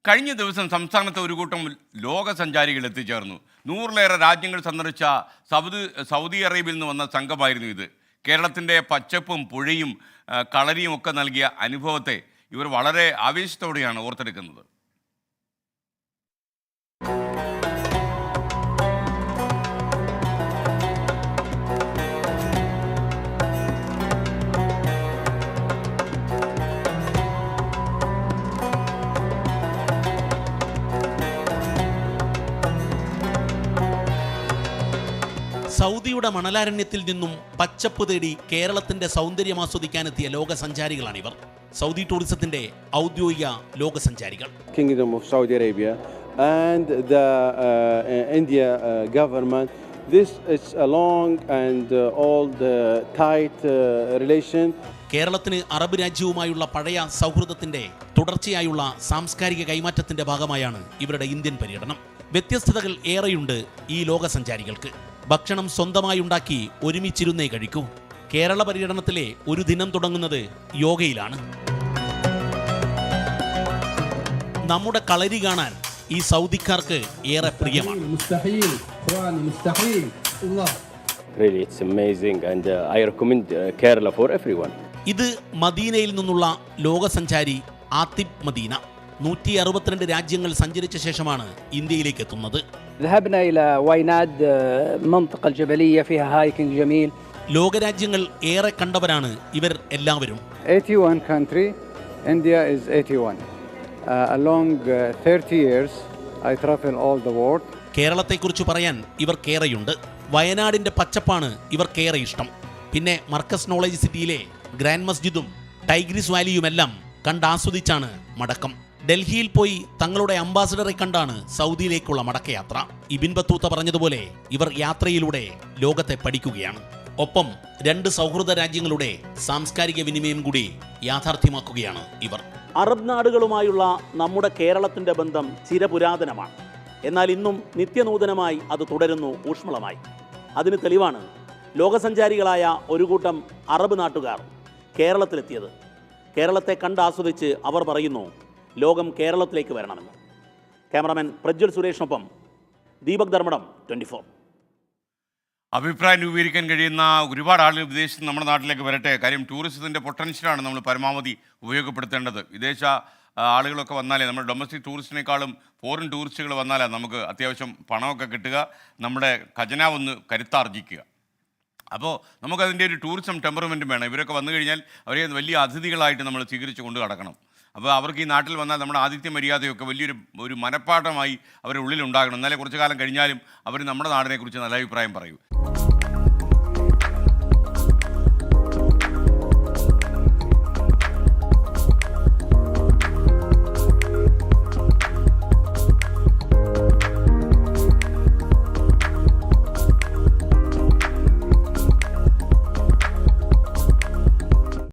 കഴിഞ്ഞ ദിവസം സംസ്ഥാനത്ത് ഒരു കൂട്ടം ലോക സഞ്ചാരികൾ എത്തിച്ചേർന്നു. 100-ലേറെ രാജ്യങ്ങൾ സന്ദർശിച്ച സൗദി അറേബ്യയിൽ നിന്ന് വന്ന സംഘമായിരുന്നു ഇത്. കേരളത്തിൻ്റെ പച്ചപ്പും പുഴയും കളരിയും ഒക്കെ നൽകിയ അനുഭവത്തെ ഇവർ വളരെ ആവേശത്തോടെയാണ് ഓർത്തെടുക്കുന്നത്. സൗദിയുടെ മണലാരണ്യത്തിൽ നിന്നും പച്ചപ്പ് തേടി കേരളത്തിന്റെ സൗന്ദര്യം ആസ്വദിക്കാനെത്തിയ ലോകസഞ്ചാരികളാണിവർ. സൗദി ടൂറിസത്തിന്റെ ഔദ്യോഗിക ലോകസഞ്ചാരികൾ. Kingdom of Saudi Arabia and the India government. This is a long and old tight relation. കേരളത്തിന് അറബ് രാജ്യവുമായുള്ള പഴയ സൗഹൃദത്തിന്റെ തുടർച്ചയായുള്ള സാംസ്കാരിക കൈമാറ്റത്തിന്റെ ഭാഗമായാണ് ഇവരുടെ ഇന്ത്യൻ പര്യടനം. വ്യത്യസ്തതകൾ ഏറെയുണ്ട് ഈ ലോകസഞ്ചാരികൾക്ക്. ഭക്ഷണം സ്വന്തമായി ഉണ്ടാക്കി ഒരുമിച്ചിരുന്നേ കഴിക്കൂ. കേരള പര്യടനത്തിലെ ഒരു ദിനം തുടങ്ങുന്നത് യോഗയിലാണ്. നമ്മുടെ കളരി കാണാൻ ഈ സൗദിക്കാർക്ക് ഏറെ പ്രിയമാണ്. Really, it's amazing and I recommend Kerala for everyone. ഇത് മദീനയിൽ നിന്നുള്ള ലോകസഞ്ചാരി ആതിബ് മദീന. 162 രാജ്യങ്ങൾ സഞ്ചരിച്ച ശേഷമാണ് ഇന്ത്യയിലേക്ക് എത്തുന്നത്. ذهبنا إلى ويناد منطقة الجبلية فيها هايكنج جميل. ലോകരാജ്യങ്ങൾ ഏറെ കണ്ടവരാണ് ഇവർ എല്ലാവരും. 81 country, India is 81. Along 30 years I travel all the world. കേരളത്തെക്കുറിച്ച് പറയാൻ ഇവർക്കേറെയുണ്ട്. വയനാടിന്റെ പച്ചപ്പാണ് ഇവർക്കേറെ ഇഷ്ടം. പിന്നെ മർക്കസ് നോളജ് സിറ്റിയിലെ ഗ്രാൻഡ് മസ്ജിദും ടൈഗ്രിസ് വാലിയുമെല്ലാം കണ്ടാസ്വദിച്ചാണ് മടക്കം. ഡൽഹിയിൽ പോയി തങ്ങളുടെ അംബാസഡറെ കണ്ടാണ് സൗദിയിലേക്കുള്ള മടക്കയാത്ര. ഇബിൻ ബത്തൂത്ത പറഞ്ഞതുപോലെ ഇവർ യാത്രയിലൂടെ ലോകത്തെ പഠിക്കുകയാണ്. ഒപ്പം 2 സൗഹൃദ രാജ്യങ്ങളുടെ സാംസ്കാരിക വിനിമയം കൂടി യാഥാർത്ഥ്യമാക്കുകയാണ് ഇവർ. അറബ് നാടുകളുമായുള്ള നമ്മുടെ കേരളത്തിന്റെ ബന്ധം ചിരപുരാതനമാണ്. എന്നാൽ ഇന്നും നിത്യനൂതനമായി അത് തുടരുന്നു ഊഷ്മളമായി. അതിന് തെളിവാണ് ലോകസഞ്ചാരികളായ ഒരു കൂട്ടം അറബ് നാട്ടുകാർ കേരളത്തിലെത്തിയത്. കേരളത്തെ കണ്ടാസ്വദിച്ച് അവർ പറയുന്നു, ലോകം കേരളത്തിലേക്ക് വരണമെന്ന്. ക്യാമറാമാൻ പ്രജ്വൽ സുരേഷിനൊപ്പം ദീപക് ധർമ്മടം, 24. അഭിപ്രായം രൂപീകരിക്കാൻ കഴിയുന്ന ഒരുപാട് ആളുകൾ വിദേശത്ത് നമ്മുടെ നാട്ടിലേക്ക് വരട്ടെ. കാര്യം ടൂറിസത്തിൻ്റെ പൊട്ടൻഷ്യലാണ് നമ്മൾ പരമാവധി ഉപയോഗപ്പെടുത്തേണ്ടത്. വിദേശ ആളുകളൊക്കെ വന്നാലേ, നമ്മുടെ ഡൊമസ്റ്റിക് ടൂറിസ്റ്റിനേക്കാളും ഫോറിൻ ടൂറിസ്റ്റുകൾ വന്നാലേ നമുക്ക് അത്യാവശ്യം പണമൊക്കെ കിട്ടുക, നമ്മുടെ ഖജനാവൊന്ന് കരുത്താർജിക്കുക. അപ്പോൾ നമുക്കതിൻ്റെ ഒരു ടൂറിസം ടെമ്പർമെൻറ്റും വേണം. ഇവരൊക്കെ വന്നു കഴിഞ്ഞാൽ അവരെ വലിയ അതിഥികളായിട്ട് നമ്മൾ സ്വീകരിച്ച് കൊണ്ട് നടക്കണം. അപ്പോൾ അവർക്ക് ഈ നാട്ടിൽ വന്നാൽ നമ്മുടെ ആതിഥ്യ മര്യാദയൊക്കെ വലിയൊരു മനഃപ്പാഠമായി അവരുടെ ഉള്ളിലുണ്ടാകണം. എന്നാലേ കുറച്ചു കാലം കഴിഞ്ഞാലും അവർ നമ്മുടെ നാടിനെക്കുറിച്ച് നല്ല അഭിപ്രായം പറയൂ.